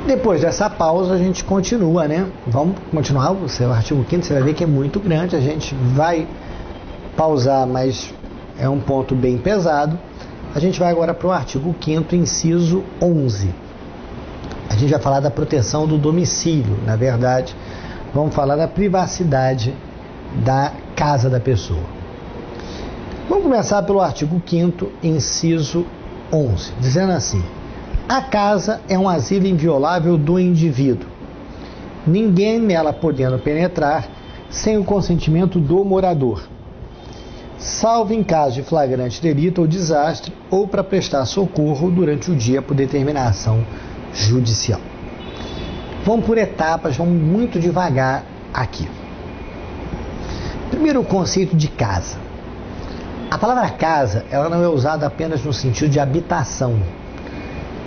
Depois dessa pausa a gente continua, né? Vamos continuar, o artigo 5º você vai ver que é muito grande, a gente vai pausar, mas é um ponto bem pesado. A gente vai agora para o artigo 5º, inciso 11. A gente vai falar da proteção do domicílio, na verdade, vamos falar da privacidade da casa da pessoa. Vamos começar pelo artigo 5º, inciso 11, dizendo assim: a casa é um asilo inviolável do indivíduo, ninguém nela podendo penetrar sem o consentimento do morador, salvo em caso de flagrante delito ou desastre, ou para prestar socorro durante o dia por determinação judicial. Vamos por etapas, vamos muito devagar aqui. Primeiro, o conceito de casa. A palavra casa, ela não é usada apenas no sentido de habitação.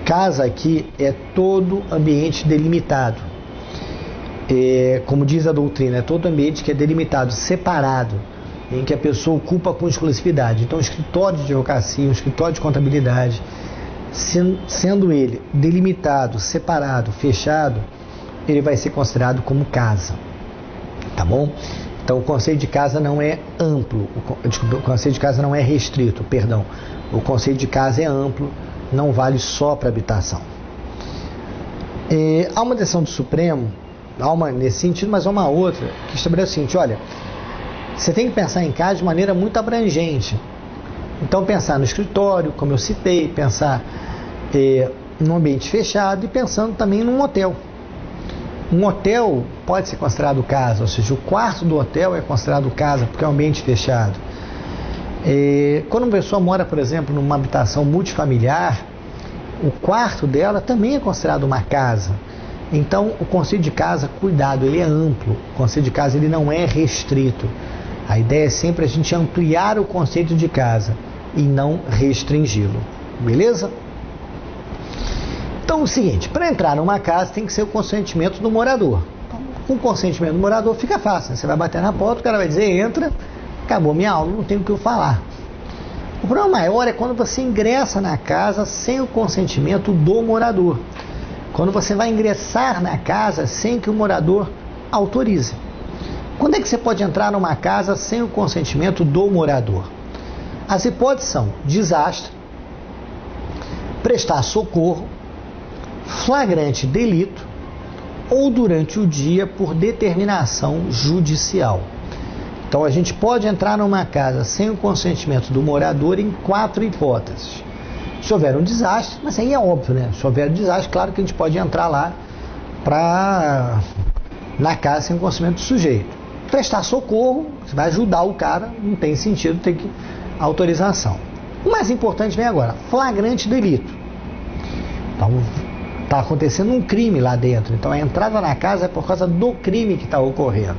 Casa aqui é todo ambiente delimitado. Como diz a doutrina, é todo ambiente que é delimitado, separado, em que a pessoa ocupa com exclusividade. Então, o escritório de advocacia, o escritório de contabilidade, sendo ele delimitado, separado, fechado, ele vai ser considerado como casa. Tá bom? Então, o conceito de casa não é amplo, o conceito de casa não é restrito, perdão. O conceito de casa é amplo, não vale só para habitação. Há uma decisão do Supremo, há uma nesse sentido, mas há uma outra que estabelece o seguinte: olha, você tem que pensar em casa de maneira muito abrangente. Então, pensar no escritório, como eu citei, pensar num ambiente fechado e pensando também num hotel. Um hotel pode ser considerado casa, ou seja, o quarto do hotel é considerado casa porque é um ambiente fechado. Quando uma pessoa mora, por exemplo, numa habitação multifamiliar, o quarto dela também é considerado uma casa. Então, o conceito de casa, cuidado, ele é amplo. O conceito de casa ele não é restrito. A ideia é sempre a gente ampliar o conceito de casa e não restringi-lo. Beleza? Então, é o seguinte, para entrar numa casa tem que ser o consentimento do morador. Então, com o consentimento do morador fica fácil, né? Você vai bater na porta, o cara vai dizer, entra, acabou minha aula, não tem o que eu falar. O problema maior é quando você ingressa na casa sem o consentimento do morador. Quando você vai ingressar na casa sem que o morador autorize. Quando é que você pode entrar numa casa sem o consentimento do morador? As hipóteses são desastre, prestar socorro, flagrante delito ou durante o dia por determinação judicial. Então a gente pode entrar numa casa sem o consentimento do morador em 4 hipóteses. Se houver um desastre, mas aí é óbvio, né? Se houver um desastre, claro que a gente pode entrar lá na casa sem o consentimento do sujeito. Prestar socorro, você vai ajudar o cara, não tem sentido ter autorização. O mais importante vem agora, flagrante delito. Então, está acontecendo um crime lá dentro, então a entrada na casa é por causa do crime que está ocorrendo.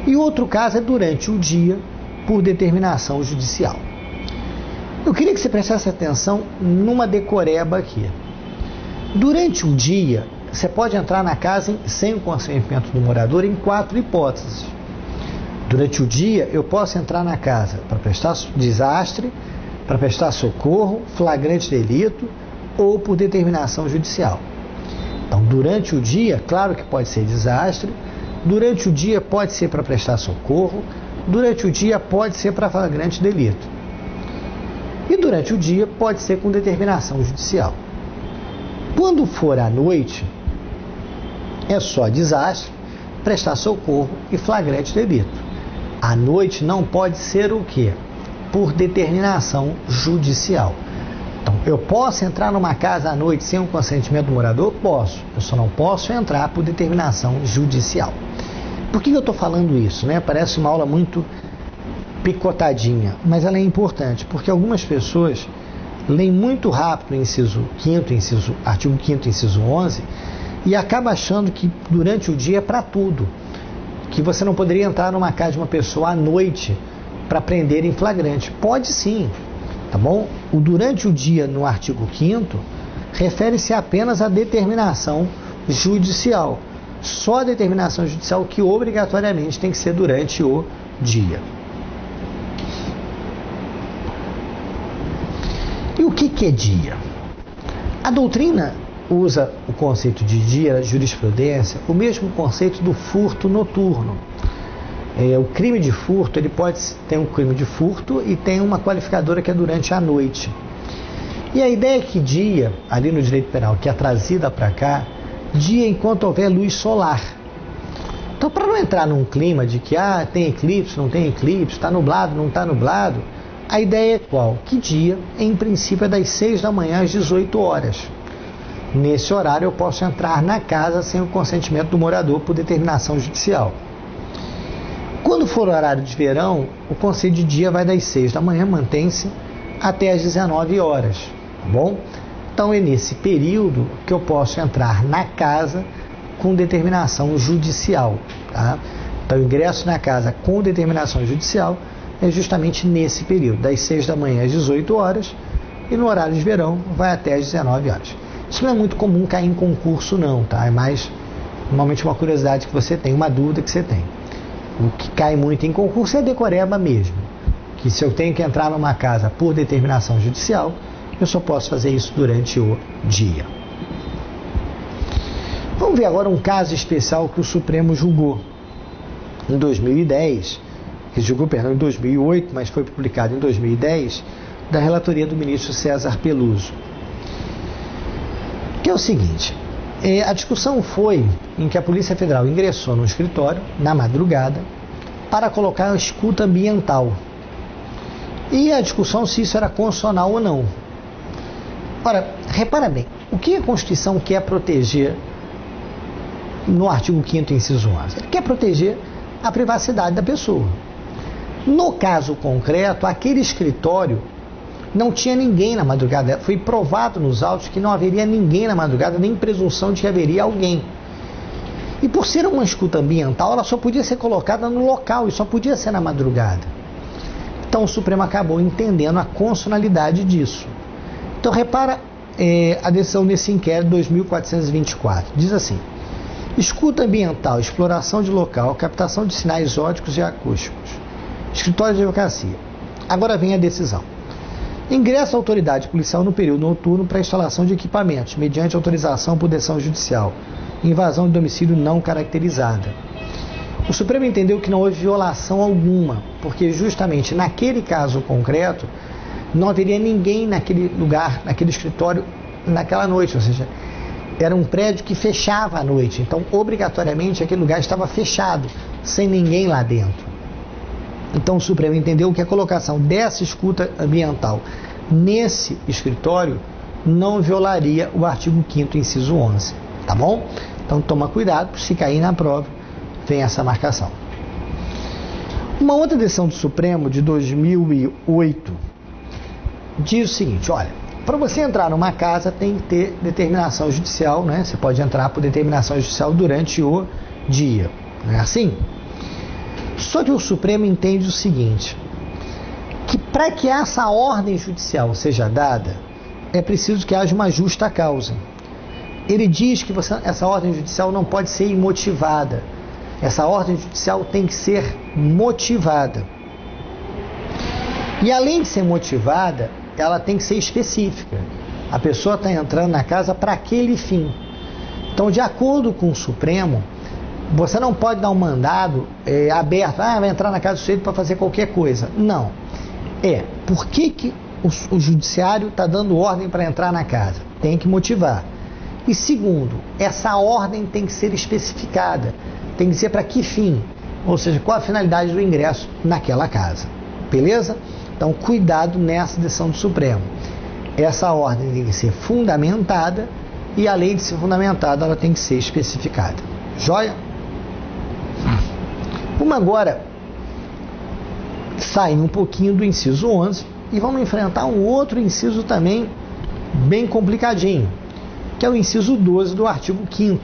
E outro caso é durante o dia, por determinação judicial. Eu queria que você prestasse atenção numa decoreba aqui. Durante o dia, você pode entrar na casa sem o consentimento do morador em 4 hipóteses. Durante o dia, eu posso entrar na casa para prestar desastre, para prestar socorro, flagrante delito ou por determinação judicial. Então, durante o dia, claro que pode ser desastre, durante o dia pode ser para prestar socorro, durante o dia pode ser para flagrante delito. E durante o dia pode ser com determinação judicial. Quando for à noite, é só desastre, prestar socorro e flagrante delito. À noite não pode ser o quê? Por determinação judicial. Então, eu posso entrar numa casa à noite sem o consentimento do morador? Posso. Eu só não posso entrar por determinação judicial. Por que eu estou falando isso, né? Parece uma aula muito picotadinha, mas ela é importante, porque algumas pessoas leem muito rápido o artigo 5º, inciso 11, e acaba achando que durante o dia é para tudo, que você não poderia entrar numa casa de uma pessoa à noite para prender em flagrante. Pode sim, tá bom? O durante o dia no artigo 5º refere-se apenas à determinação judicial. Só a determinação judicial que obrigatoriamente tem que ser durante o dia. E o que é dia? A doutrina usa o conceito de dia, a jurisprudência, o mesmo conceito do furto noturno. O crime de furto, ele pode ter um crime de furto e tem uma qualificadora que é durante a noite. E a ideia é que dia, ali no direito penal, que é trazida para cá, dia enquanto houver luz solar. Então, para não entrar num clima de que tem eclipse, não tem eclipse, está nublado, não está nublado, a ideia é qual? Que dia, em princípio, é das 6 da manhã às 18 horas. Nesse horário eu posso entrar na casa sem o consentimento do morador por determinação judicial. Quando for o horário de verão, o conceito de dia vai das 6 da manhã, mantém-se até às 19 horas, tá bom? Então é nesse período que eu posso entrar na casa com determinação judicial, tá? Então o ingresso na casa com determinação judicial é justamente nesse período, das 6 da manhã às 18 horas, e no horário de verão vai até às 19 horas. Isso não é muito comum cair em concurso não, tá? É mais normalmente uma curiosidade que você tem, uma dúvida que você tem. O que cai muito em concurso é a decoreba mesmo, que se eu tenho que entrar numa casa por determinação judicial, eu só posso fazer isso durante o dia. Vamos ver agora um caso especial que o Supremo julgou em 2010, que julgou, perdão, em 2008, mas foi publicado em 2010, da relatoria do ministro César Peluso. Que é o seguinte, a discussão foi em que a Polícia Federal ingressou no escritório, na madrugada, para colocar a escuta ambiental. E a discussão se isso era constitucional ou não. Ora, repara bem, o que a Constituição quer proteger no artigo 5º, inciso 11? Ele quer proteger a privacidade da pessoa. No caso concreto, aquele escritório não tinha ninguém na madrugada. Foi provado nos autos que não haveria ninguém na madrugada, nem presunção de que haveria alguém. E por ser uma escuta ambiental, ela só podia ser colocada no local e só podia ser na madrugada. Então o Supremo acabou entendendo a constitucionalidade disso. Então repara a decisão desse inquérito 2424. Diz assim: escuta ambiental, exploração de local, captação de sinais óticos e acústicos. Escritório de advocacia. Agora vem a decisão. Ingressa a autoridade policial no período noturno para instalação de equipamentos, mediante autorização por decisão judicial. Invasão de domicílio não caracterizada. O Supremo entendeu que não houve violação alguma, porque justamente naquele caso concreto, não haveria ninguém naquele lugar, naquele escritório, naquela noite, ou seja, era um prédio que fechava à noite, então obrigatoriamente aquele lugar estava fechado, sem ninguém lá dentro. Então o Supremo entendeu que a colocação dessa escuta ambiental nesse escritório não violaria o artigo 5º, inciso 11, tá bom? Então toma cuidado, se cair na prova, vem essa marcação. Uma outra decisão do Supremo de 2008 diz o seguinte: olha, para você entrar numa casa tem que ter determinação judicial, né? Você pode entrar por determinação judicial durante o dia, não é assim? Só que o Supremo entende o seguinte, que para que essa ordem judicial seja dada, é preciso que haja uma justa causa. Ele diz que essa ordem judicial não pode ser imotivada. Essa ordem judicial tem que ser motivada. E além de ser motivada, ela tem que ser específica. A pessoa está entrando na casa para aquele fim. Então, de acordo com o Supremo, você não pode dar um mandado aberto, vai entrar na casa do sujeito para fazer qualquer coisa. Não. Por que o judiciário está dando ordem para entrar na casa? Tem que motivar. E segundo, essa ordem tem que ser especificada. Tem que ser para que fim? Ou seja, qual a finalidade do ingresso naquela casa. Beleza? Então, cuidado nessa decisão do Supremo. Essa ordem tem que ser fundamentada e, além de ser fundamentada, ela tem que ser especificada. Joia? Vamos agora sair um pouquinho do inciso 11 e vamos enfrentar um outro inciso também bem complicadinho, que é o inciso 12 do artigo 5º,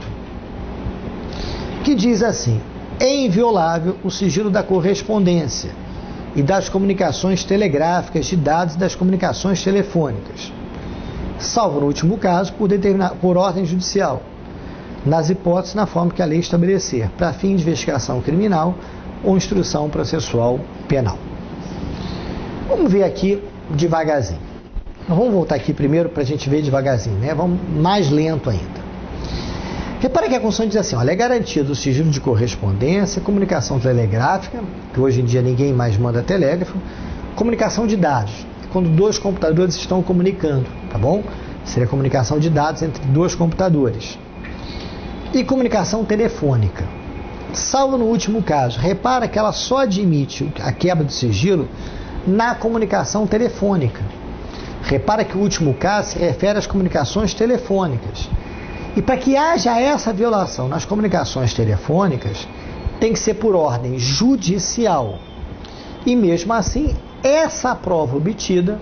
que diz assim: é inviolável o sigilo da correspondência e das comunicações telegráficas, de dados e das comunicações telefônicas, salvo no último caso por ordem judicial, nas hipóteses na forma que a lei estabelecer, para fim de investigação criminal ou instrução processual penal. Vamos ver aqui devagarzinho. Vamos voltar aqui primeiro para a gente ver devagarzinho, né? Vamos mais lento ainda. Repara que a Constituição diz assim, olha, é garantido o sigilo de correspondência, comunicação telegráfica, que hoje em dia ninguém mais manda telégrafo, comunicação de dados, quando dois computadores estão comunicando, tá bom? Seria comunicação de dados entre dois computadores. E comunicação telefônica. Salvo no último caso, repara que ela só admite a quebra do sigilo na comunicação telefônica. Repara que o último caso se refere às comunicações telefônicas. E para que haja essa violação nas comunicações telefônicas, tem que ser por ordem judicial. E mesmo assim, essa prova obtida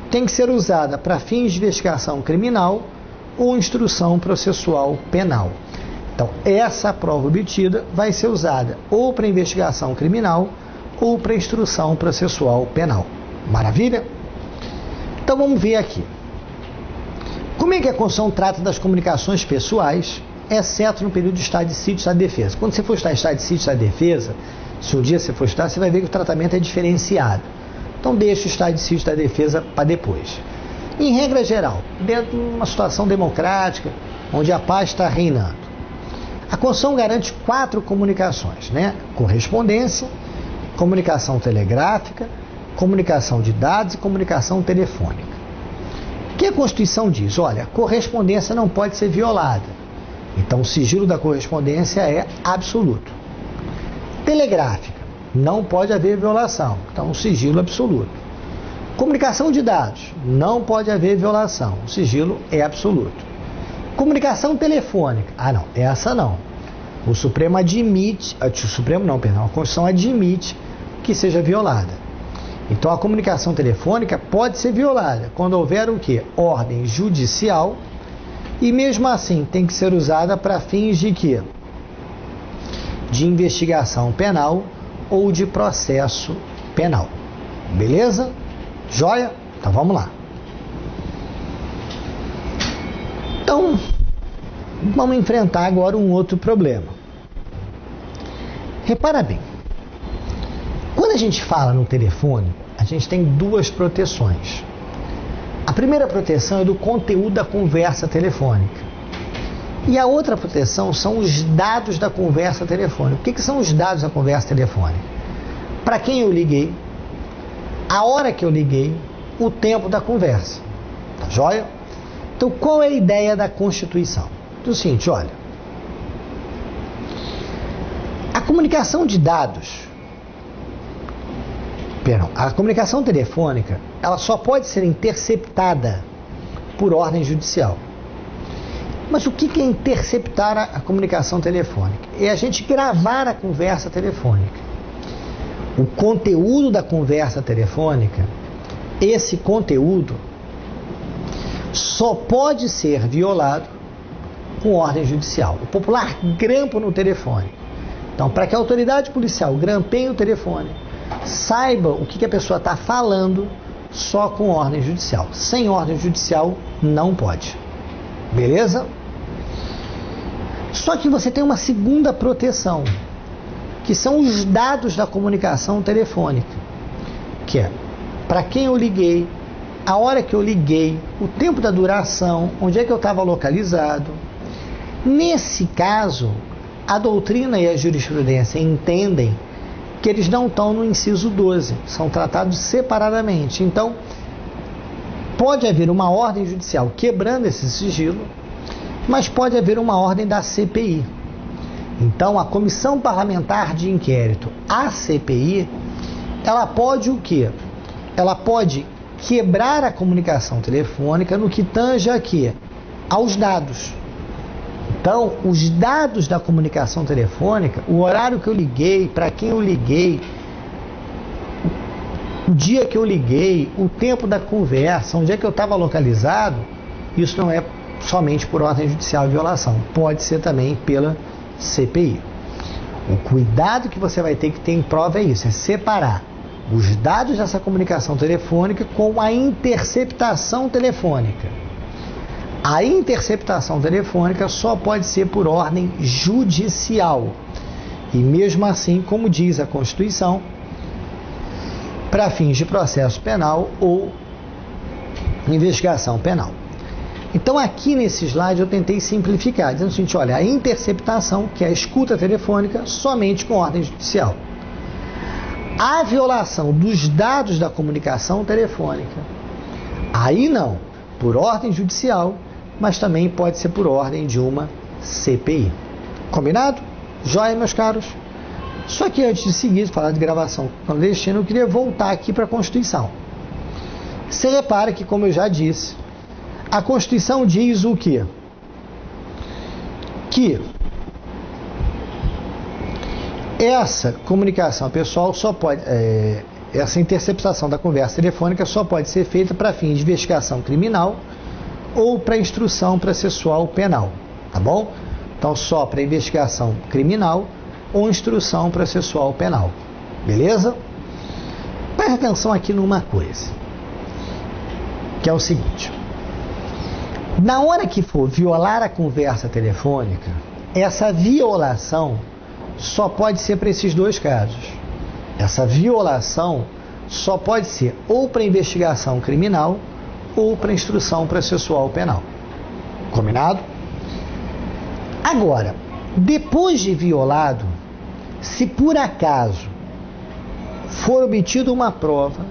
tem que ser usada para fins de investigação criminal ou instrução processual penal. Então, essa prova obtida vai ser usada ou para investigação criminal ou para instrução processual penal. Maravilha? Então, vamos ver aqui. Como é que a Constituição trata das comunicações pessoais, exceto no período de estado de sítio e estado de defesa? Quando você for estudar estado de sítio e estado de defesa, se um dia você for estudar, você vai ver que o tratamento é diferenciado. Então, deixa o estado de sítio e estado de defesa para depois. Em regra geral, dentro de uma situação democrática, onde a paz está reinando, a Constituição garante 4 comunicações, né? Correspondência, comunicação telegráfica, comunicação de dados e comunicação telefônica. O que a Constituição diz? Olha, a correspondência não pode ser violada. Então, o sigilo da correspondência é absoluto. Telegráfica, não pode haver violação. Então, o sigilo é absoluto. Comunicação de dados, não pode haver violação. O sigilo é absoluto. Comunicação telefônica, não, essa não. O Supremo admite, a Constituição admite que seja violada. Então, a comunicação telefônica pode ser violada quando houver o quê? Ordem judicial, e mesmo assim tem que ser usada para fins de quê? De investigação penal ou de processo penal. Beleza? Joia? Então vamos lá. Então, vamos enfrentar agora um outro problema. Repara bem. Quando a gente fala no telefone, a gente tem 2 proteções. A primeira proteção é do conteúdo da conversa telefônica. E a outra proteção são os dados da conversa telefônica. O que são os dados da conversa telefônica? Para quem eu liguei, a hora que eu liguei, o tempo da conversa. Tá joia? Então, qual é a ideia da Constituição? É o seguinte, olha. A comunicação de dados, a comunicação telefônica, ela só pode ser interceptada por ordem judicial. Mas o que é interceptar a comunicação telefônica? É a gente gravar a conversa telefônica. O conteúdo da conversa telefônica, esse conteúdo só pode ser violado com ordem judicial. O popular grampo no telefone. Então, para que a autoridade policial grampeie o telefone, saiba o que a pessoa está falando só com ordem judicial. Sem ordem judicial, não pode. Beleza? Só que você tem uma segunda proteção, que são os dados da comunicação telefônica, que é para quem eu liguei, a hora que eu liguei, o tempo da duração, onde é que eu estava localizado. Nesse caso, a doutrina e a jurisprudência entendem que eles não estão no inciso 12, são tratados separadamente. Então, pode haver uma ordem judicial quebrando esse sigilo, mas pode haver uma ordem da CPI. Então, a Comissão Parlamentar de Inquérito, a CPI, ela pode o quê? Ela pode quebrar a comunicação telefônica no que tange aqui aos dados. Então, os dados da comunicação telefônica, o horário que eu liguei, para quem eu liguei, o dia que eu liguei, o tempo da conversa, onde é que eu estava localizado, isso não é somente por ordem judicial de violação, pode ser também pela CPI. O cuidado que você vai ter que ter em prova é isso, é separar os dados dessa comunicação telefônica com a interceptação telefônica. A interceptação telefônica só pode ser por ordem judicial. E mesmo assim, como diz a Constituição, para fins de processo penal ou investigação penal. Então aqui nesse slide eu tentei simplificar, dizendo o seguinte, olha, a interceptação, que é a escuta telefônica, somente com ordem judicial. A violação dos dados da comunicação telefônica, aí não, por ordem judicial, mas também pode ser por ordem de uma CPI. Combinado? Joia, meus caros? Só que antes de seguir, falar de gravação clandestina, eu queria voltar aqui para a Constituição. Você repara que, como eu já disse, a Constituição diz o quê? Que essa comunicação pessoal só pode, essa interceptação da conversa telefônica só pode ser feita para fins de investigação criminal ou para instrução processual penal, tá bom? Então só para investigação criminal ou instrução processual penal, beleza? Preste atenção aqui numa coisa, que é o seguinte: na hora que for violar a conversa telefônica, essa violação só pode ser para esses dois casos. Essa violação só pode ser ou para investigação criminal ou para instrução processual penal. Combinado? Agora, depois de violado, se por acaso for obtida uma prova,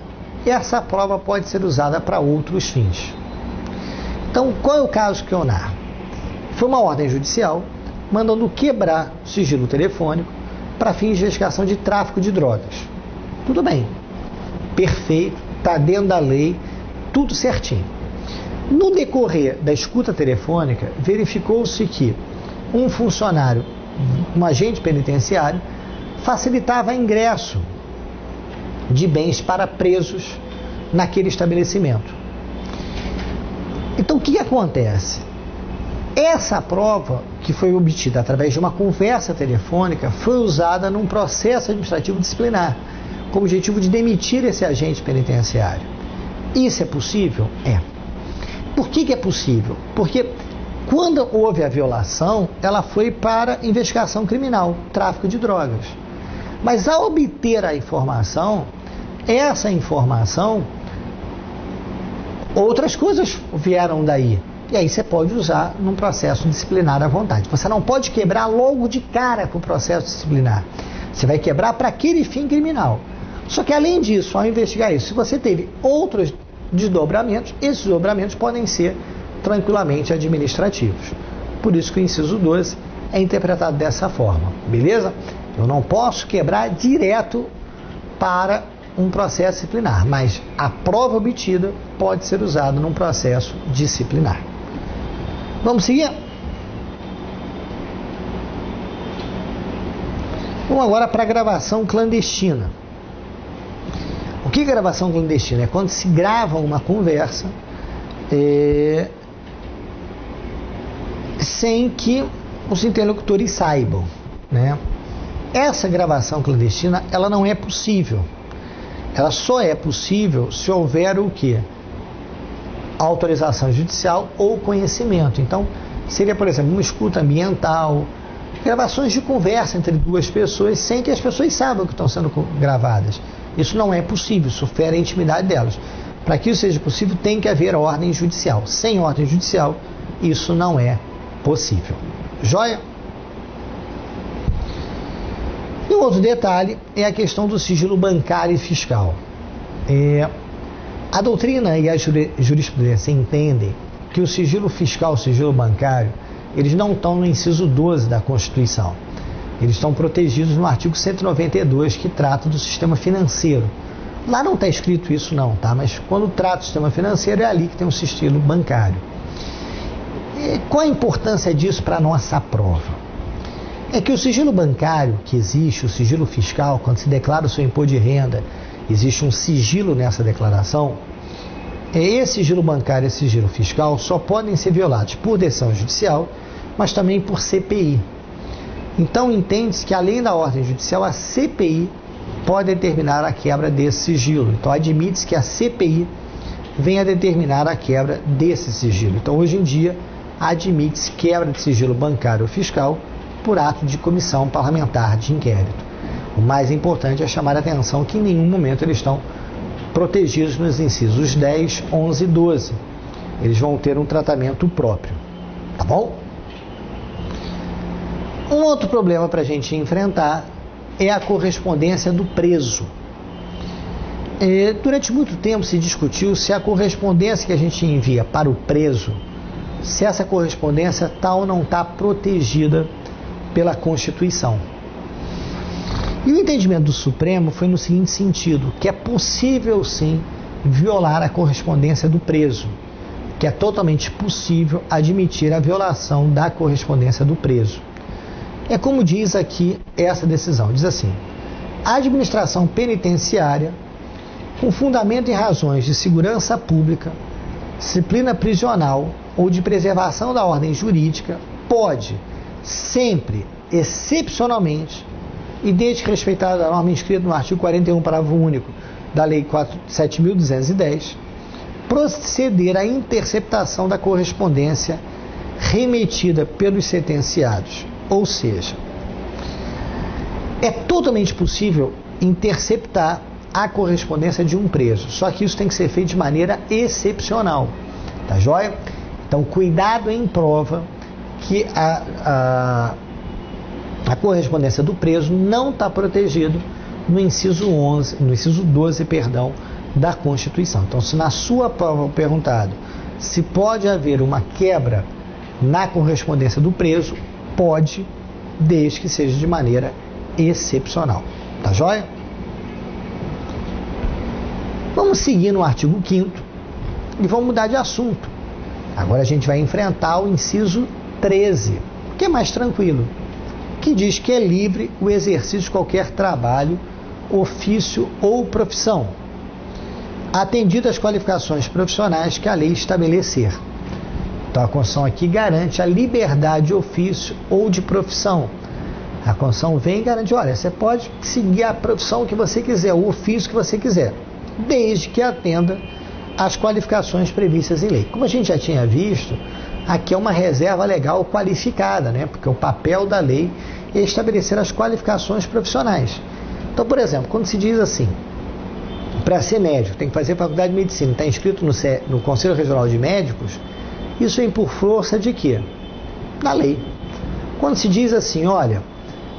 essa prova pode ser usada para outros fins. Então, qual é o caso que eu narro? Foi uma ordem judicial mandando quebrar o sigilo telefônico para fins de investigação de tráfico de drogas. Tudo bem, perfeito, está dentro da lei, tudo certinho. No decorrer da escuta telefônica, verificou-se que um funcionário, um agente penitenciário, facilitava ingresso de bens para presos naquele estabelecimento. Então, o que acontece? Essa prova, que foi obtida através de uma conversa telefônica, foi usada num processo administrativo disciplinar, com o objetivo de demitir esse agente penitenciário. Isso é possível? É. Por que é possível? Porque quando houve a violação, ela foi para investigação criminal, tráfico de drogas. Mas ao obter a informação, essa informação, outras coisas vieram daí. E aí você pode usar num processo disciplinar à vontade. Você não pode quebrar logo de cara com o processo disciplinar. Você vai quebrar para aquele fim criminal. Só que além disso, ao investigar isso, se você teve outros desdobramentos, esses desdobramentos podem ser tranquilamente administrativos. Por isso que o inciso 12 é interpretado dessa forma. Beleza? Eu não posso quebrar direto para um processo disciplinar, mas a prova obtida pode ser usada num processo disciplinar. Vamos seguir? Vamos agora para a gravação clandestina. O que é gravação clandestina? É quando se grava uma conversa sem que os interlocutores saibam, né? Essa gravação clandestina, ela não é possível. Ela só é possível se houver o quê? Autorização judicial ou conhecimento. Então, seria, por exemplo, uma escuta ambiental, gravações de conversa entre duas pessoas sem que as pessoas saibam que estão sendo gravadas. Isso não é possível, isso fere a intimidade delas. Para que isso seja possível, tem que haver ordem judicial. Sem ordem judicial, isso não é possível. Joia? E um outro detalhe é a questão do sigilo bancário e fiscal. A doutrina e a jurisprudência entendem que o sigilo fiscal, o sigilo bancário, eles não estão no inciso 12 da Constituição. Eles estão protegidos no artigo 192, que trata do sistema financeiro. Lá não está escrito isso não, tá? Mas quando trata do sistema financeiro, é ali que tem o sigilo bancário. Qual a importância disso para a nossa prova? É que o sigilo bancário que existe, o sigilo fiscal, quando se declara o seu imposto de renda, existe um sigilo nessa declaração. Esse sigilo bancário e esse sigilo fiscal só podem ser violados por decisão judicial, mas também por CPI. Então entende-se que além da ordem judicial, a CPI pode determinar a quebra desse sigilo. Então admite-se que a CPI venha determinar a quebra desse sigilo. Então hoje em dia admite-se quebra de sigilo bancário ou fiscal por ato de comissão parlamentar de inquérito. O mais importante é chamar a atenção que em nenhum momento eles estão protegidos nos incisos 10, 11 e 12. Eles vão ter um tratamento próprio, tá bom? Um outro problema para a gente enfrentar é a correspondência do preso. Durante muito tempo se discutiu se a correspondência que a gente envia para o preso, se essa correspondência está ou não está protegida pela Constituição. E o entendimento do Supremo foi no seguinte sentido, que é possível sim violar a correspondência do preso, que é totalmente possível admitir a violação da correspondência do preso. É como diz aqui essa decisão, diz assim: a administração penitenciária, com fundamento em razões de segurança pública, disciplina prisional ou de preservação da ordem jurídica, pode, sempre, excepcionalmente, e desde que respeitada a norma inscrita no artigo 41, parágrafo único da Lei 7.210, proceder à interceptação da correspondência remetida pelos sentenciados. Ou seja, é totalmente possível interceptar a correspondência de um preso, só que isso tem que ser feito de maneira excepcional, tá joia? Então, cuidado em prova que a correspondência do preso não está protegida no inciso 12, da Constituição. Então, se na sua prova perguntado se pode haver uma quebra na correspondência do preso, pode, desde que seja de maneira excepcional, tá joia? Vamos seguir no artigo 5º e vamos mudar de assunto. Agora a gente vai enfrentar o inciso 13, que é mais tranquilo, que diz que é livre o exercício de qualquer trabalho, ofício ou profissão, atendidas as qualificações profissionais que a lei estabelecer. Então a Constituição aqui garante a liberdade de ofício ou de profissão. A Constituição vem e garante, olha, você pode seguir a profissão que você quiser, o ofício que você quiser, desde que atenda às qualificações previstas em lei. Como a gente já tinha visto, aqui é uma reserva legal qualificada, né? Porque o papel da lei é estabelecer as qualificações profissionais. Então, por exemplo, quando se diz assim, para ser médico tem que fazer faculdade de medicina, está inscrito no Conselho Regional de Médicos, isso vem por força de quê? Da lei. Quando se diz assim, olha,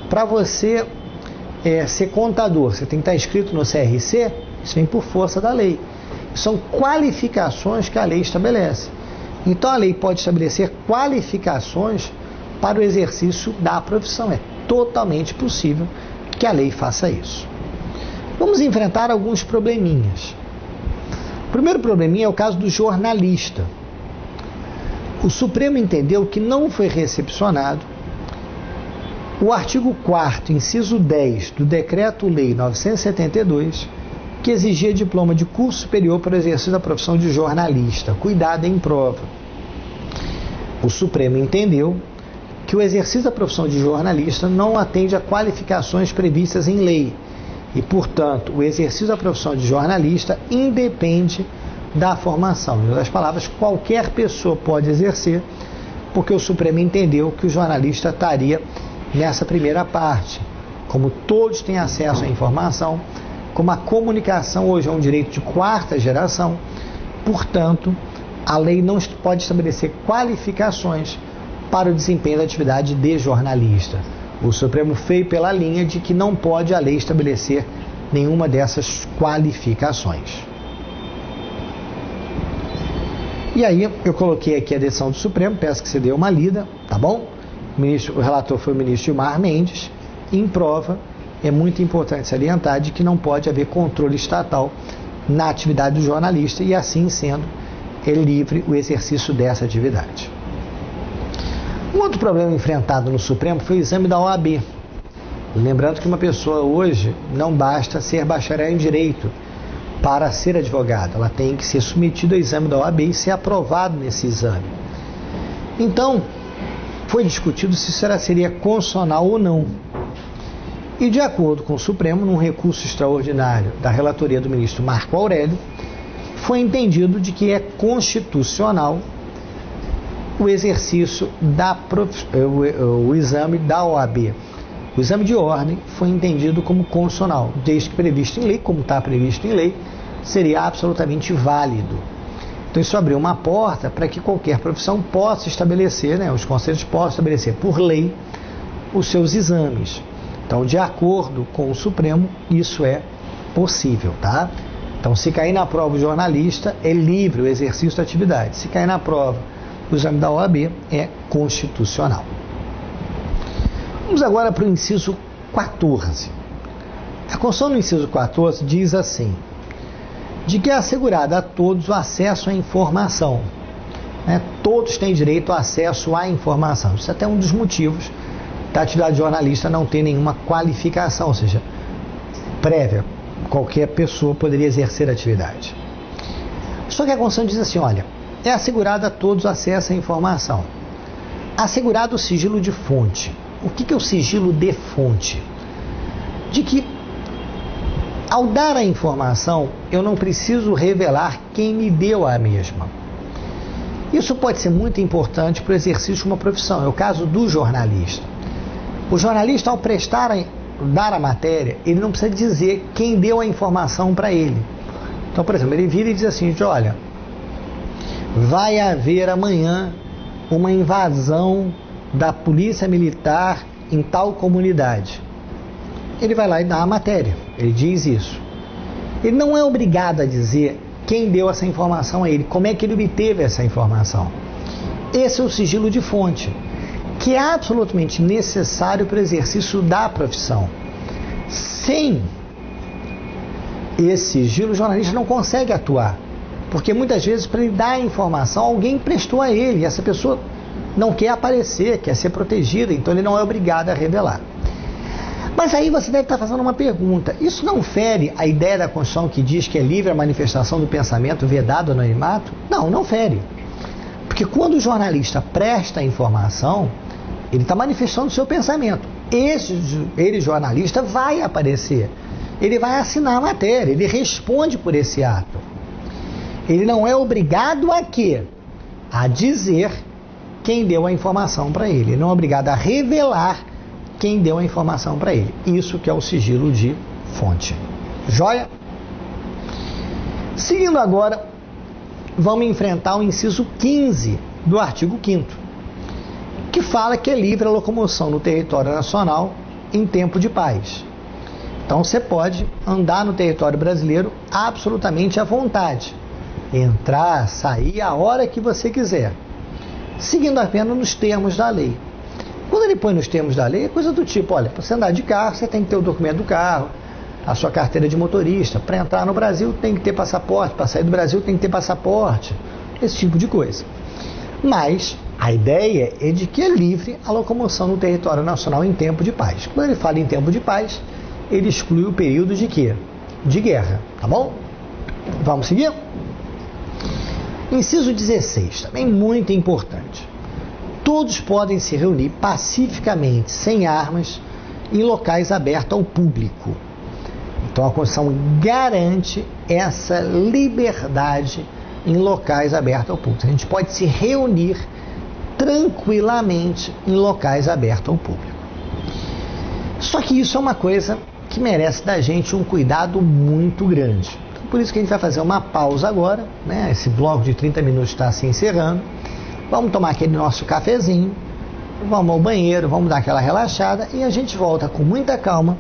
para você ser contador, você tem que estar inscrito no CRC, isso vem por força da lei. São qualificações que a lei estabelece. Então a lei pode estabelecer qualificações para o exercício da profissão. É totalmente possível que a lei faça isso. Vamos enfrentar alguns probleminhas. O primeiro probleminha é o caso do jornalista. O Supremo entendeu que não foi recepcionado o artigo 4º, inciso 10 do Decreto-Lei 972, que exigia diploma de curso superior para o exercício da profissão de jornalista. Cuidado em prova. O Supremo entendeu que o exercício da profissão de jornalista não atende a qualificações previstas em lei e, portanto, o exercício da profissão de jornalista independe da formação. Em outras palavras, qualquer pessoa pode exercer, porque o Supremo entendeu que o jornalista estaria nessa primeira parte. Como todos têm acesso à informação, como a comunicação hoje é um direito de quarta geração, portanto, a lei não pode estabelecer qualificações para o desempenho da atividade de jornalista. O Supremo veio pela linha de que não pode a lei estabelecer nenhuma dessas qualificações. E aí eu coloquei aqui a decisão do Supremo, peço que você dê uma lida, tá bom? O relator foi o ministro Gilmar Mendes. Em prova, é muito importante salientar de que não pode haver controle estatal na atividade do jornalista e, assim sendo, é livre o exercício dessa atividade. Um outro problema enfrentado no Supremo foi o exame da OAB. Lembrando que uma pessoa hoje não basta ser bacharel em Direito para ser advogado, ela tem que ser submetida ao exame da OAB e ser aprovado nesse exame. Então, foi discutido se isso seria constitucional ou não. E, de acordo com o Supremo, num recurso extraordinário da relatoria do ministro Marco Aurélio, foi entendido de que é constitucional o exercício o exame da OAB. O exame de ordem foi entendido como constitucional, desde que previsto em lei, como está previsto em lei, seria absolutamente válido. Então isso abriu uma porta para que qualquer profissão possa estabelecer, né, os conselhos possam estabelecer por lei os seus exames. Então, de acordo com o Supremo, isso é possível, tá? Então, se cair na prova o jornalista, é livre o exercício da atividade. Se cair na prova o exame da OAB, é constitucional. Vamos agora para o inciso 14. A Constituição no inciso 14 diz assim: de que é assegurado a todos o acesso à informação. Né? Todos têm direito ao acesso à informação. Isso é até um dos motivos da atividade jornalista não ter nenhuma qualificação, ou seja, prévia. Qualquer pessoa poderia exercer a atividade. Só que a Constituição diz assim, olha, é assegurado a todos o acesso à informação. Assegurado o sigilo de fonte. O que é o sigilo de fonte? De que, ao dar a informação, eu não preciso revelar quem me deu a mesma. Isso pode ser muito importante para o exercício de uma profissão. É o caso do jornalista. O jornalista, ao dar a matéria, ele não precisa dizer quem deu a informação para ele. Então, por exemplo, ele vira e diz assim, olha, vai haver amanhã uma invasão da polícia militar em tal comunidade. Ele vai lá e dá a matéria, ele diz isso. Ele não é obrigado a dizer quem deu essa informação a ele, como é que ele obteve essa informação. Esse é o sigilo de fonte, que é absolutamente necessário para o exercício da profissão. Sem esse sigilo, o jornalista não consegue atuar, porque muitas vezes, para ele dar a informação, alguém prestou a ele, e essa pessoa não quer aparecer, quer ser protegida, então ele não é obrigado a revelar. Mas aí você deve estar fazendo uma pergunta: isso não fere a ideia da Constituição que diz que é livre a manifestação do pensamento, vedado o anonimato? Não, não fere. Porque quando o jornalista presta a informação, ele está manifestando o seu pensamento. Ele, jornalista, vai aparecer. Ele vai assinar a matéria, ele responde por esse ato. Ele não é obrigado a quê? A dizer quem deu a informação para ele. Ele não é obrigado a revelar quem deu a informação para ele. Isso que é o sigilo de fonte. Joia? Seguindo agora, vamos enfrentar o inciso 15 do artigo 5º, que fala que é livre a locomoção no território nacional em tempo de paz. Então você pode andar no território brasileiro absolutamente à vontade. Entrar, sair a hora que você quiser, seguindo apenas nos termos da lei. Quando ele põe nos termos da lei, é coisa do tipo, olha, para você andar de carro, você tem que ter o documento do carro, a sua carteira de motorista. Para entrar no Brasil tem que ter passaporte, para sair do Brasil tem que ter passaporte, esse tipo de coisa. Mas a ideia é de que é livre a locomoção no território nacional em tempo de paz. Quando ele fala em tempo de paz, ele exclui o período de quê? De guerra, tá bom? Vamos seguir? Inciso 16, também muito importante. Todos podem se reunir pacificamente, sem armas, em locais abertos ao público. Então a Constituição garante essa liberdade em locais abertos ao público. A gente pode se reunir tranquilamente em locais abertos ao público. Só que isso é uma coisa que merece da gente um cuidado muito grande. Então, por isso que a gente vai fazer uma pausa agora, né? Esse bloco de 30 minutos está se encerrando. Vamos tomar aquele nosso cafezinho, vamos ao banheiro, vamos dar aquela relaxada e a gente volta com muita calma